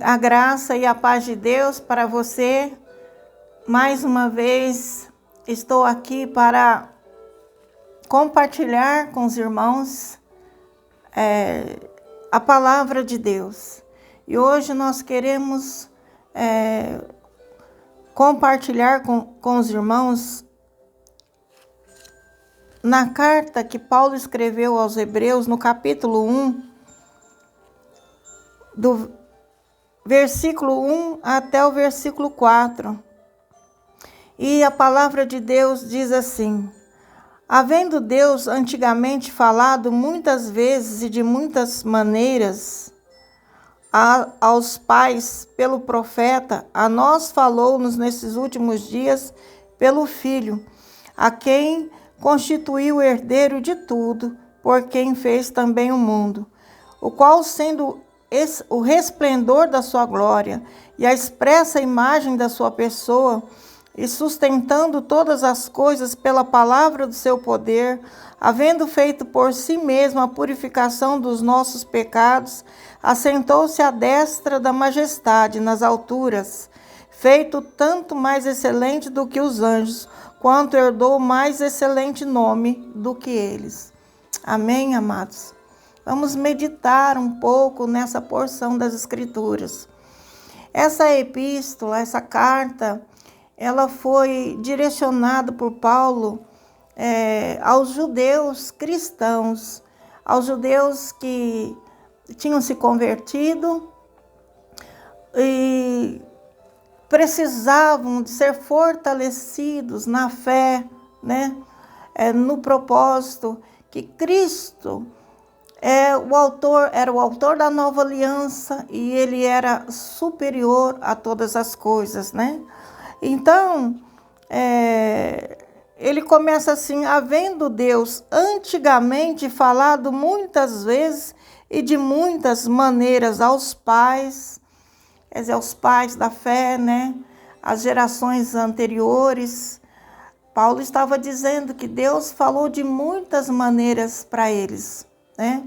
A graça e a paz de Deus para você. Mais uma vez estou aqui para compartilhar com os irmãos a palavra de Deus. E hoje nós queremos compartilhar com os irmãos na carta que Paulo escreveu aos Hebreus, no capítulo 1, do versículo 1 até o versículo 4. E a palavra de Deus diz assim: havendo Deus antigamente falado muitas vezes e de muitas maneiras aos pais pelo profeta, a nós falou-nos nesses últimos dias pelo Filho, a quem constituiu o herdeiro de tudo, por quem fez também o mundo, o qual, sendo o resplendor da sua glória e a expressa imagem da sua pessoa, e sustentando todas as coisas pela palavra do seu poder, havendo feito por si mesmo a purificação dos nossos pecados, assentou-se à destra da majestade nas alturas, feito tanto mais excelente do que os anjos, quanto herdou mais excelente nome do que eles. Amém, amados? Vamos meditar um pouco nessa porção das Escrituras. Essa epístola, essa carta, ela foi direcionada por Paulo aos judeus cristãos, aos judeus que tinham se convertido e precisavam de ser fortalecidos na fé, né? No propósito que Cristo era o autor da nova aliança e ele era superior a todas as coisas, né? Então, ele começa assim: havendo Deus antigamente falado muitas vezes e de muitas maneiras aos pais, quer dizer, aos pais da fé, né? As gerações anteriores. Paulo estava dizendo que Deus falou de muitas maneiras para eles, né?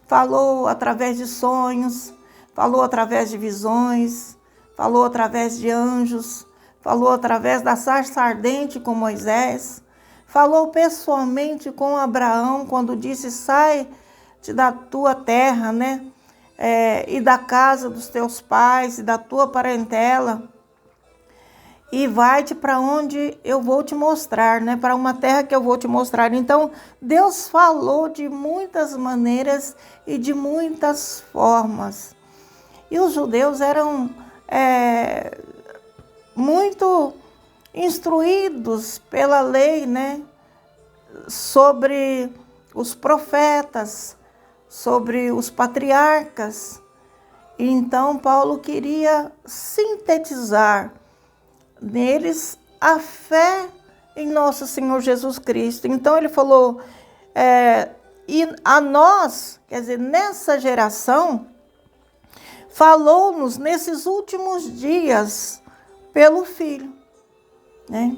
Falou através de sonhos, falou através de visões, falou através de anjos, falou através da sarça ardente com Moisés, falou pessoalmente com Abraão quando disse: sai-te da tua terra, né? E da casa dos teus pais e da tua parentela, e vai-te para onde eu vou te mostrar, né? Para uma terra que eu vou te mostrar. Então, Deus falou de muitas maneiras e de muitas formas. E os judeus eram muito instruídos pela lei, né? Sobre os profetas, sobre os patriarcas. E então, Paulo queria sintetizar neles a fé em nosso Senhor Jesus Cristo. Então ele falou, e a nós, quer dizer, nessa geração, falou-nos nesses últimos dias pelo Filho, né?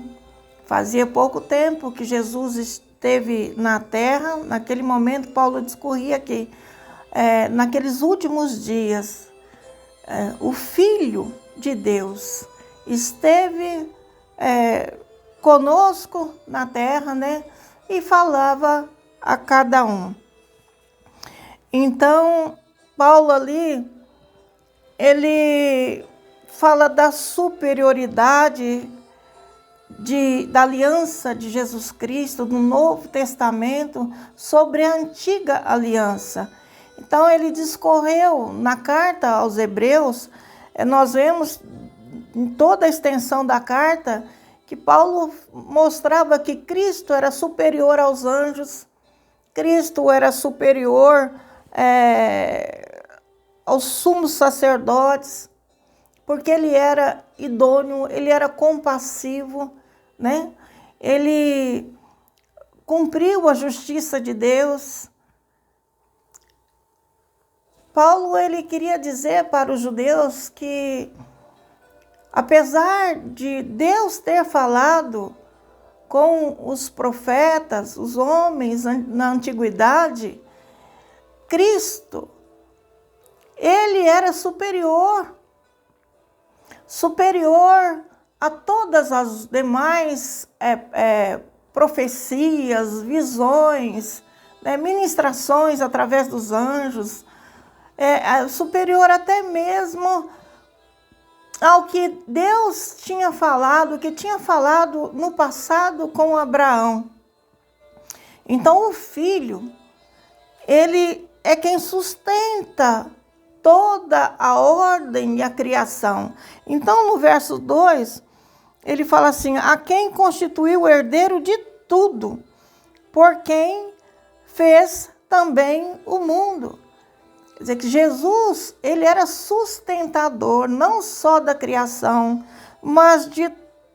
Fazia pouco tempo que Jesus esteve na terra. Naquele momento, Paulo discorria que naqueles últimos dias, o Filho de Deus esteve conosco na terra, né? E falava a cada um. Então, Paulo ali, ele fala da superioridade da aliança de Jesus Cristo no Novo Testamento sobre a antiga aliança. Então, ele discorreu na carta aos Hebreus. Nós vemos em toda a extensão da carta que Paulo mostrava que Cristo era superior aos anjos, Cristo era superior aos sumos sacerdotes, porque ele era idôneo, ele era compassivo, né? Ele cumpriu a justiça de Deus. Paulo, ele queria dizer para os judeus que, apesar de Deus ter falado com os profetas, os homens na antiguidade, Cristo, ele era superior superior a todas as demais profecias, visões, né, ministrações através dos anjos, superior até mesmo ao que Deus tinha falado, que tinha falado no passado com Abraão. Então o Filho, ele é quem sustenta toda a ordem e a criação. Então no verso 2, ele fala assim: a quem constituiu o herdeiro de tudo, por quem fez também o mundo. Quer dizer que Jesus, ele era sustentador não só da criação, mas de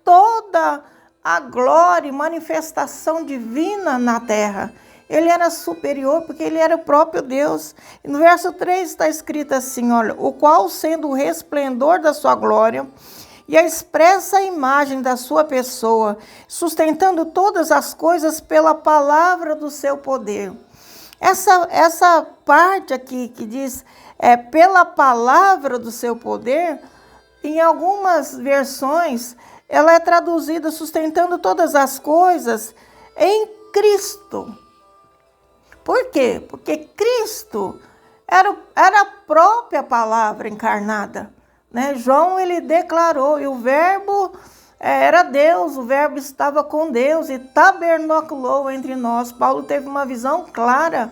toda a glória e manifestação divina na terra. Ele era superior porque ele era o próprio Deus. E no verso 3 está escrito assim, olha, o qual sendo o resplendor da sua glória e a expressa imagem da sua pessoa, sustentando todas as coisas pela palavra do seu poder. Essa parte aqui que diz pela palavra do seu poder, em algumas versões, ela é traduzida sustentando todas as coisas em Cristo. Por quê? Porque Cristo era a própria palavra encarnada, né? João, ele declarou, e o verbo era Deus, o verbo estava com Deus e tabernaculou entre nós. Paulo teve uma visão clara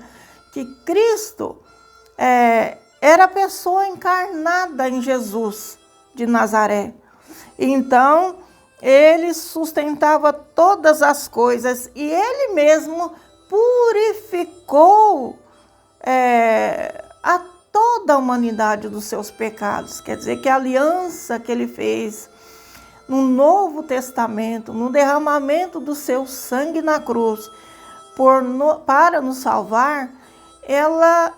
que Cristo era a pessoa encarnada em Jesus de Nazaré. Então, ele sustentava todas as coisas e ele mesmo purificou a toda a humanidade dos seus pecados. Quer dizer que a aliança que ele fez no Novo Testamento, no derramamento do seu sangue na cruz, para nos salvar, ela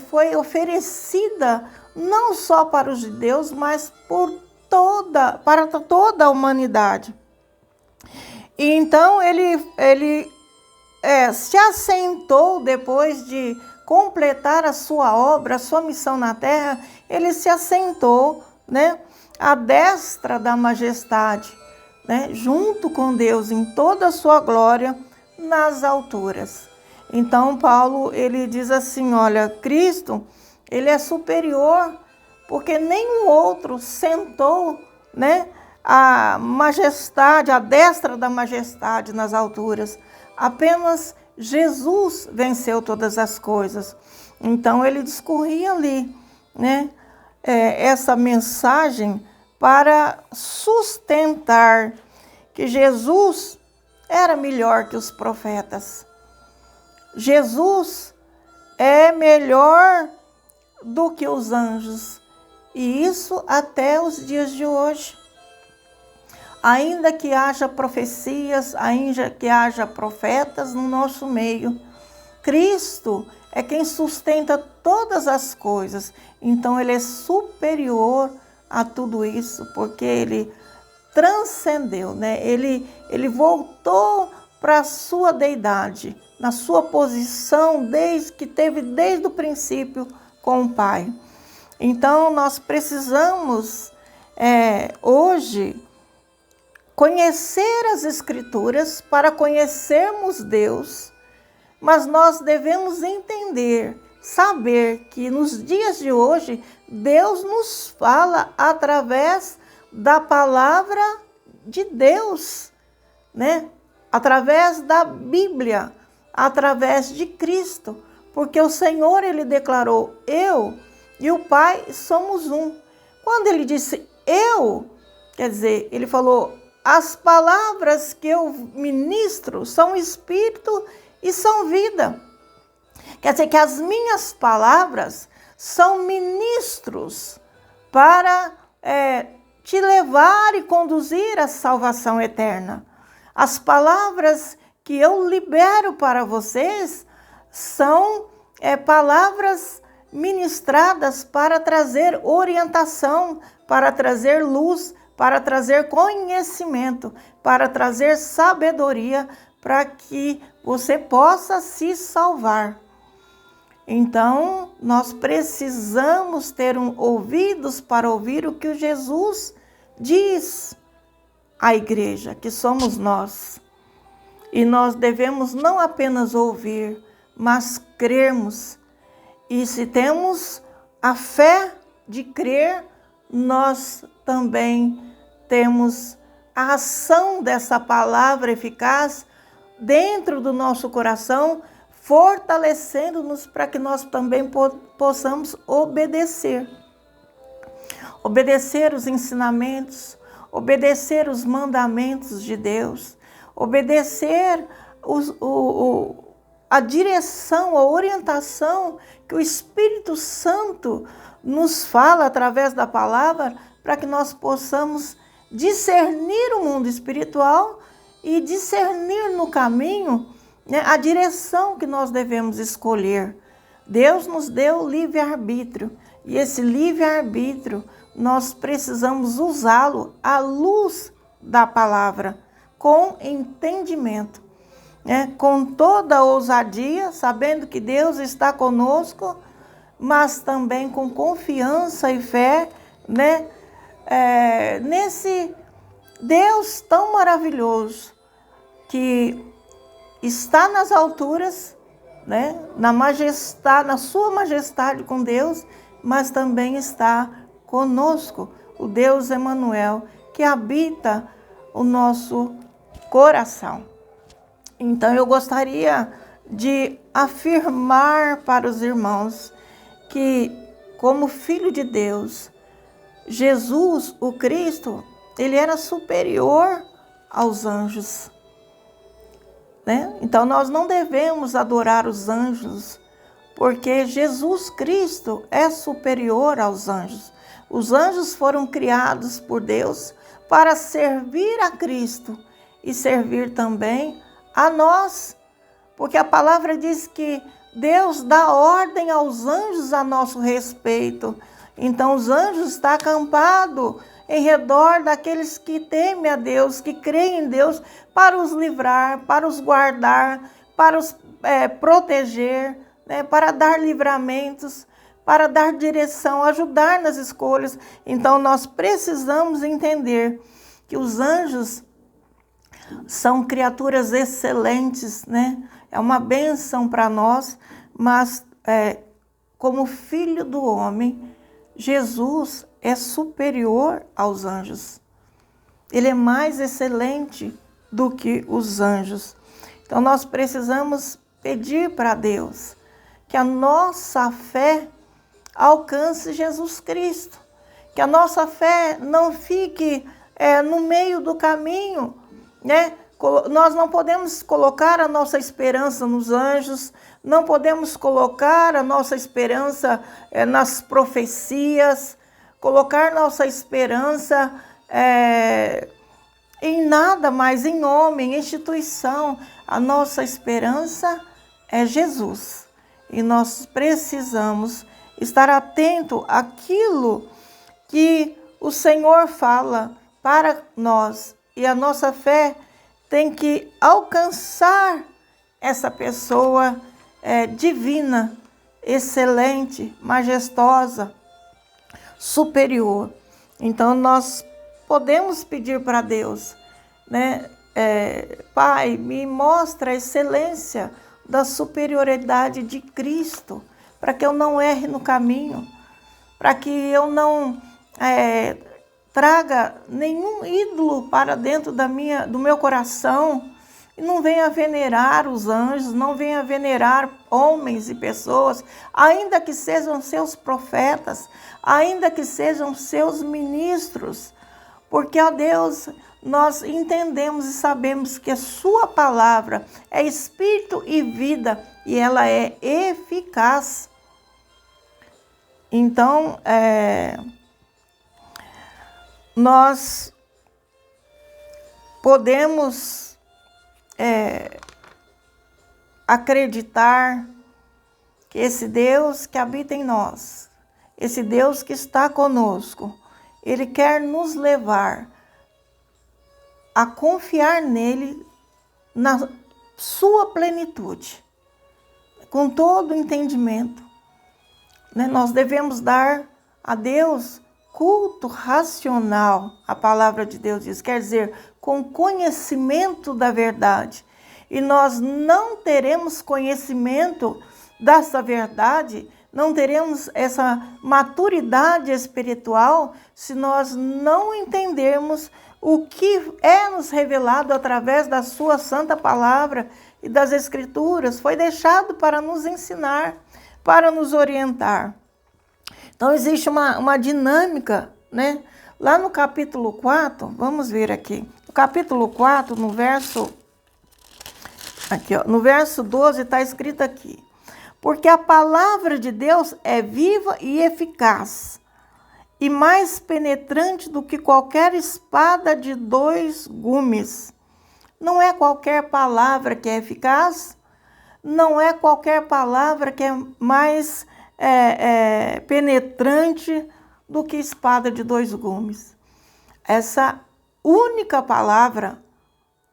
foi oferecida não só para os judeus, mas para toda a humanidade. E então ele se assentou, depois de completar a sua obra, a sua missão na terra, ele se assentou, né, à destra da majestade, né, junto com Deus em toda a sua glória nas alturas. Então Paulo, ele diz assim, olha, Cristo, ele é superior porque nenhum outro sentou, né, a majestade, a destra da majestade nas alturas. Apenas Jesus venceu todas as coisas. Então ele discorria ali, né, essa mensagem para sustentar que Jesus era melhor que os profetas. Jesus é melhor do que os anjos. E isso até os dias de hoje. Ainda que haja profecias, ainda que haja profetas no nosso meio, Cristo é quem sustenta todas as coisas. Então ele é superior a tudo isso, porque ele transcendeu, né? Ele voltou para a sua deidade, na sua posição que teve desde o princípio com o Pai. Então nós precisamos hoje conhecer as Escrituras para conhecermos Deus, mas nós devemos entender, saber que nos dias de hoje Deus nos fala através da palavra de Deus, né? Através da Bíblia, através de Cristo, porque o Senhor, ele declarou, eu e o Pai somos um. Quando ele disse eu, quer dizer, ele falou, as palavras que eu ministro são espírito e são vida. Quer dizer que as minhas palavras são ministros para te levar e conduzir à salvação eterna. As palavras que eu libero para vocês são palavras ministradas para trazer orientação, para trazer luz, para trazer conhecimento, para trazer sabedoria, para que você possa se salvar. Então, nós precisamos ter ouvidos para ouvir o que Jesus diz a igreja, que somos nós. E nós devemos não apenas ouvir, mas crermos. E se temos a fé de crer, nós também temos a ação dessa palavra eficaz dentro do nosso coração, fortalecendo-nos para que nós também possamos obedecer. Obedecer os ensinamentos, obedecer os mandamentos de Deus, obedecer a direção, a orientação que o Espírito Santo nos fala através da palavra, para que nós possamos discernir o mundo espiritual e discernir no caminho, né, a direção que nós devemos escolher. Deus nos deu livre-arbítrio, e esse livre-arbítrio nós precisamos usá-lo à luz da palavra, com entendimento, né, com toda a ousadia, sabendo que Deus está conosco, mas também com confiança e fé, né, nesse Deus tão maravilhoso, que está nas alturas, né, na majestade, na sua majestade com Deus, mas também está conosco, o Deus Emanuel, que habita o nosso coração. Então eu gostaria de afirmar para os irmãos que, como Filho de Deus, Jesus, o Cristo, ele era superior aos anjos, né? Então nós não devemos adorar os anjos, porque Jesus Cristo é superior aos anjos. Os anjos foram criados por Deus para servir a Cristo e servir também a nós, porque a palavra diz que Deus dá ordem aos anjos a nosso respeito. Então os anjos estão acampados em redor daqueles que temem a Deus, que creem em Deus, para os livrar, para os guardar, para os proteger, né, para dar livramentos, para dar direção, ajudar nas escolhas. Então nós precisamos entender que os anjos são criaturas excelentes, né? É uma bênção para nós, mas como Filho do homem, Jesus é superior aos anjos. Ele é mais excelente do que os anjos. Então nós precisamos pedir para Deus que a nossa fé alcance Jesus Cristo, que a nossa fé não fique no meio do caminho, né? Nós não podemos colocar a nossa esperança nos anjos, não podemos colocar a nossa esperança nas profecias, colocar nossa esperança em nada mais, em homem, em instituição. A nossa esperança é Jesus. E nós precisamos estar atento àquilo que o Senhor fala para nós. E a nossa fé tem que alcançar essa pessoa divina, excelente, majestosa, superior. Então nós podemos pedir para Deus, né? Pai, me mostra a excelência da superioridade de Cristo, para que eu não erre no caminho, para que eu não traga nenhum ídolo para dentro do meu coração, e não venha venerar os anjos, não venha venerar homens e pessoas, ainda que sejam seus profetas, ainda que sejam seus ministros, porque, ó Deus, nós entendemos e sabemos que a sua palavra é espírito e vida, e ela é eficaz. Então, nós podemos acreditar que esse Deus que habita em nós, esse Deus que está conosco, Ele quer nos levar a confiar nele na sua plenitude, com todo o entendimento, né? Nós devemos dar a Deus culto racional, a palavra de Deus diz, quer dizer, com conhecimento da verdade. E nós não teremos conhecimento dessa verdade, não teremos essa maturidade espiritual se nós não entendermos o que é nos revelado através da sua santa palavra e das Escrituras. Foi deixado para nos ensinar, para nos orientar. Então, existe uma dinâmica, né? Lá no capítulo 4, vamos ver aqui. No capítulo 4, no verso 12, está escrito aqui. Porque a palavra de Deus é viva e eficaz, e mais penetrante do que qualquer espada de 2 gumes. Não é qualquer palavra que é eficaz, não é qualquer palavra que é mais penetrante do que espada de 2 gumes. Essa única palavra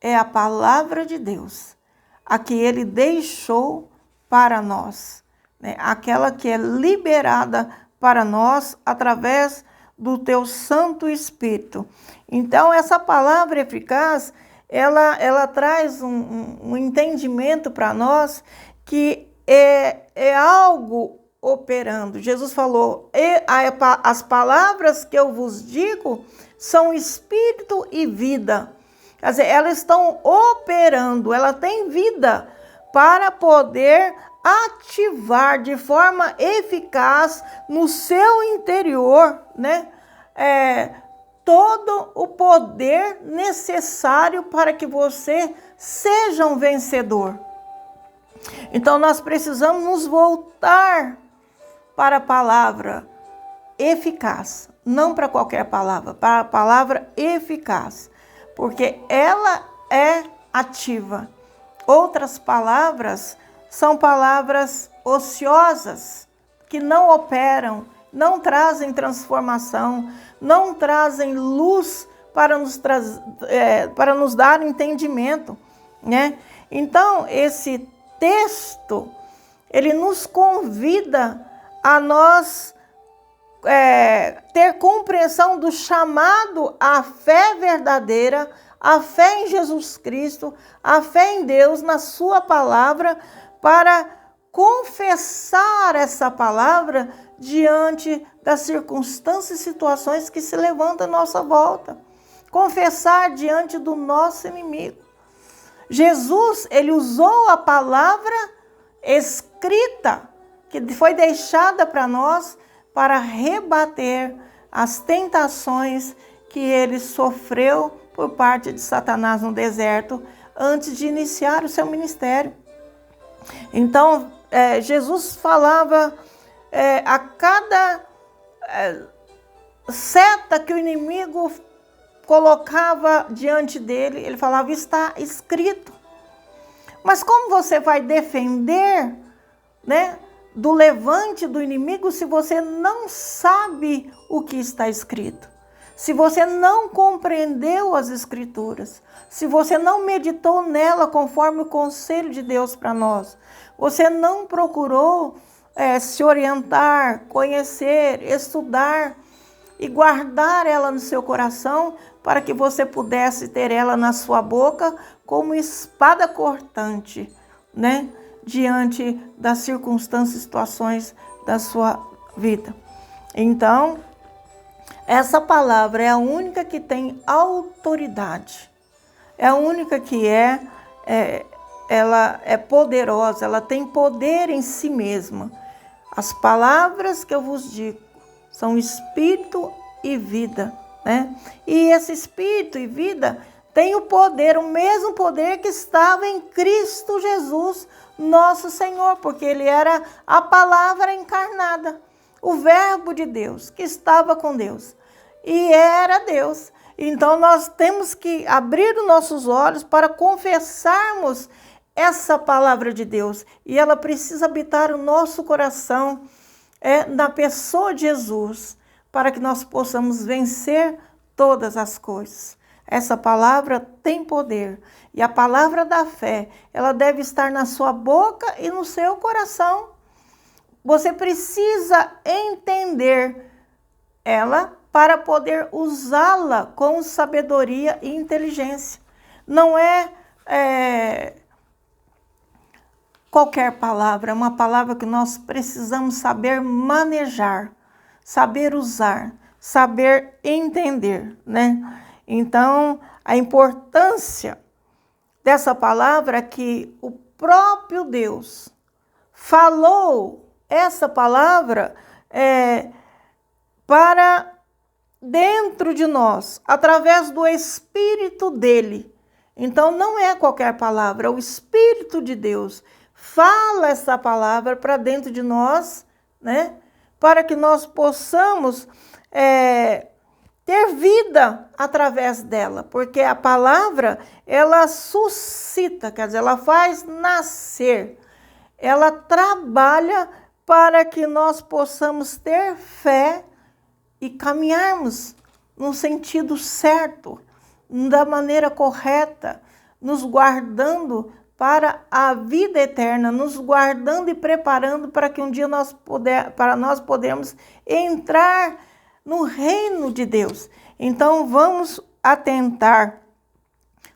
é a palavra de Deus, a que Ele deixou para nós, né? Aquela que é liberada para nós através do Teu Santo Espírito. Então, essa palavra eficaz, ela traz um entendimento para nós que é algo operando. Jesus falou, as palavras que eu vos digo são espírito e vida. Quer dizer, elas estão operando, ela tem vida para poder ativar de forma eficaz no seu interior, né? Todo o poder necessário para que você seja um vencedor. Então, nós precisamos nos voltar para a palavra eficaz, não para qualquer palavra, para a palavra eficaz, porque ela é ativa. Outras palavras são palavras ociosas, que não operam, não trazem transformação, não trazem luz para nos dar entendimento, né? Então, esse texto, ele nos convida a nós ter compreensão do chamado à fé verdadeira, a fé em Jesus Cristo, a fé em Deus, na sua palavra, para confessar essa palavra diante das circunstâncias e situações que se levantam à nossa volta. Confessar diante do nosso inimigo. Jesus, ele usou a palavra escrita, que foi deixada para nós, para rebater as tentações que ele sofreu por parte de Satanás no deserto, antes de iniciar o seu ministério. Então, Jesus falava a cada seta que o inimigo colocava diante dele, ele falava, está escrito. Mas como você vai defender, né, do levante do inimigo se você não sabe o que está escrito? Se você não compreendeu as Escrituras, se você não meditou nela conforme o conselho de Deus para nós, você não procurou se orientar, conhecer, estudar e guardar ela no seu coração para que você pudesse ter ela na sua boca como espada cortante, né? Diante das circunstâncias e situações da sua vida. Então, essa palavra é a única que tem autoridade. É a única que ela é poderosa, ela tem poder em si mesma. As palavras que eu vos digo são espírito e vida, né? E esse espírito e vida tem o poder, o mesmo poder que estava em Cristo Jesus, nosso Senhor, porque ele era a palavra encarnada, o verbo de Deus, que estava com Deus e era Deus. Então nós temos que abrir os nossos olhos para confessarmos essa palavra de Deus, e ela precisa habitar o nosso coração, na pessoa de Jesus, para que nós possamos vencer todas as coisas. Essa palavra tem poder, e a palavra da fé, ela deve estar na sua boca e no seu coração. Você precisa entender ela para poder usá-la com sabedoria e inteligência. Não é qualquer palavra, é uma palavra que nós precisamos saber manejar, saber usar, saber entender, né? Então, a importância dessa palavra é que o próprio Deus falou essa palavra para dentro de nós, através do Espírito dele. Então, não é qualquer palavra, é o Espírito de Deus fala essa palavra para dentro de nós, né? Para que nós possamos ter vida através dela, porque a palavra, ela suscita, quer dizer, ela faz nascer, ela trabalha para que nós possamos ter fé e caminharmos no sentido certo, da maneira correta, nos guardando para a vida eterna, nos guardando e preparando para que um dia nós podermos entrar no reino de Deus. Então vamos atentar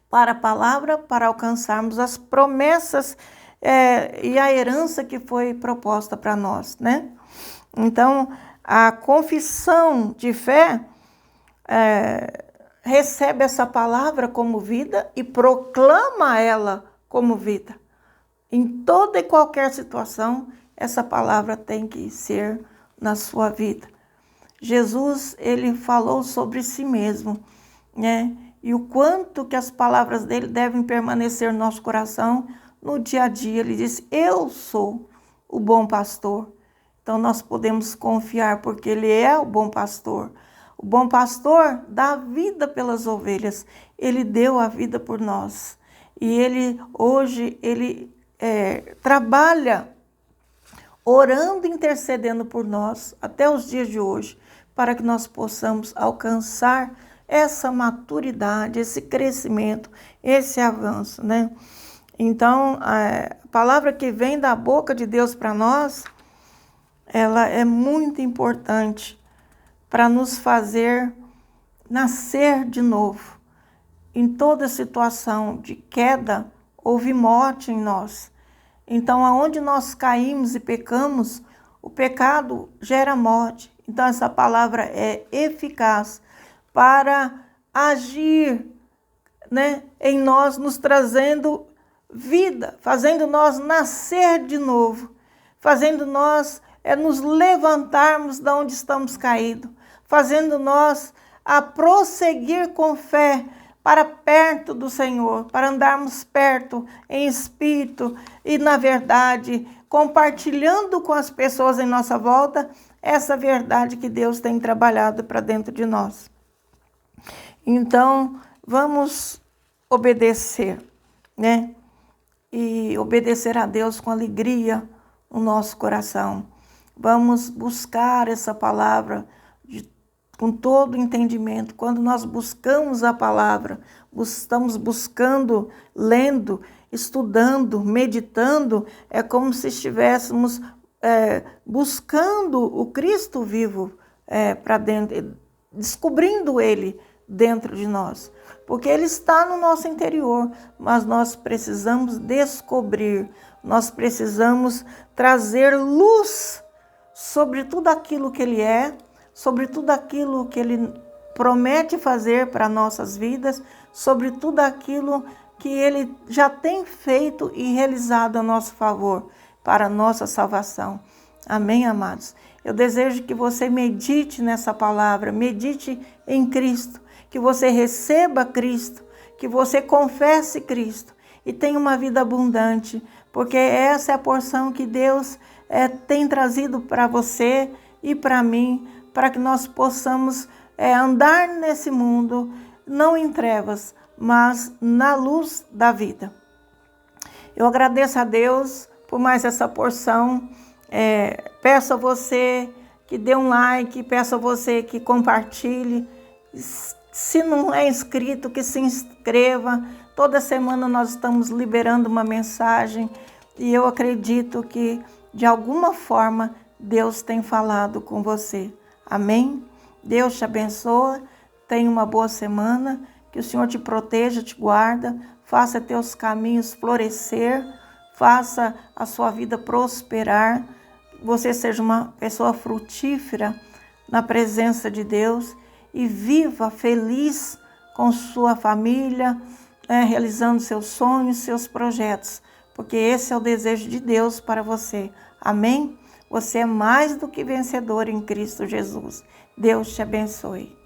para a palavra para alcançarmos as promessas e a herança que foi proposta para nós, né? Então a confissão de fé recebe essa palavra como vida e proclama ela como vida. Em toda e qualquer situação, essa palavra tem que ser na sua vida. Jesus, ele falou sobre si mesmo, né? E o quanto que as palavras dele devem permanecer no nosso coração no dia a dia. Ele disse, eu sou o bom pastor. Então nós podemos confiar porque ele é o bom pastor. O bom pastor dá vida pelas ovelhas. Ele deu a vida por nós. E ele hoje trabalha orando e intercedendo por nós até os dias de hoje, para que nós possamos alcançar essa maturidade, esse crescimento, esse avanço, né? Então, a palavra que vem da boca de Deus para nós, ela é muito importante para nos fazer nascer de novo. Em toda situação de queda, houve morte em nós. Então, aonde nós caímos e pecamos, o pecado gera morte. Então, essa palavra é eficaz para agir, né, em nós, nos trazendo vida, fazendo nós nascer de novo, fazendo nós nos levantarmos de onde estamos caídos, fazendo nós a prosseguir com fé para perto do Senhor, para andarmos perto em espírito e na verdade, compartilhando com as pessoas em nossa volta essa verdade que Deus tem trabalhado para dentro de nós. Então, vamos obedecer, né? E obedecer a Deus com alegria no nosso coração. Vamos buscar essa palavra com todo o entendimento. Quando nós buscamos a palavra, estamos buscando, lendo, estudando, meditando, é como se estivéssemos buscando o Cristo vivo para dentro, descobrindo Ele dentro de nós. Porque Ele está no nosso interior, mas nós precisamos descobrir, nós precisamos trazer luz sobre tudo aquilo que Ele é, sobre tudo aquilo que Ele promete fazer para nossas vidas, sobre tudo aquilo que Ele já tem feito e realizado a nosso favor, para a nossa salvação. Amém, amados? Eu desejo que você medite nessa palavra, medite em Cristo, que você receba Cristo, que você confesse Cristo e tenha uma vida abundante, porque essa é a porção que Deus tem trazido para você e para mim, para que nós possamos andar nesse mundo, não em trevas, mas na luz da vida. Eu agradeço a Deus por mais essa porção. Peço a você que dê um like, peço a você que compartilhe. Se não é inscrito, que se inscreva. Toda semana nós estamos liberando uma mensagem e eu acredito que, de alguma forma, Deus tem falado com você. Amém? Deus te abençoe, tenha uma boa semana, que o Senhor te proteja, te guarda, faça teus caminhos florescer, faça a sua vida prosperar, você seja uma pessoa frutífera na presença de Deus e viva feliz com sua família, realizando seus sonhos, seus projetos, porque esse é o desejo de Deus para você. Amém? Você é mais do que vencedor em Cristo Jesus. Deus te abençoe.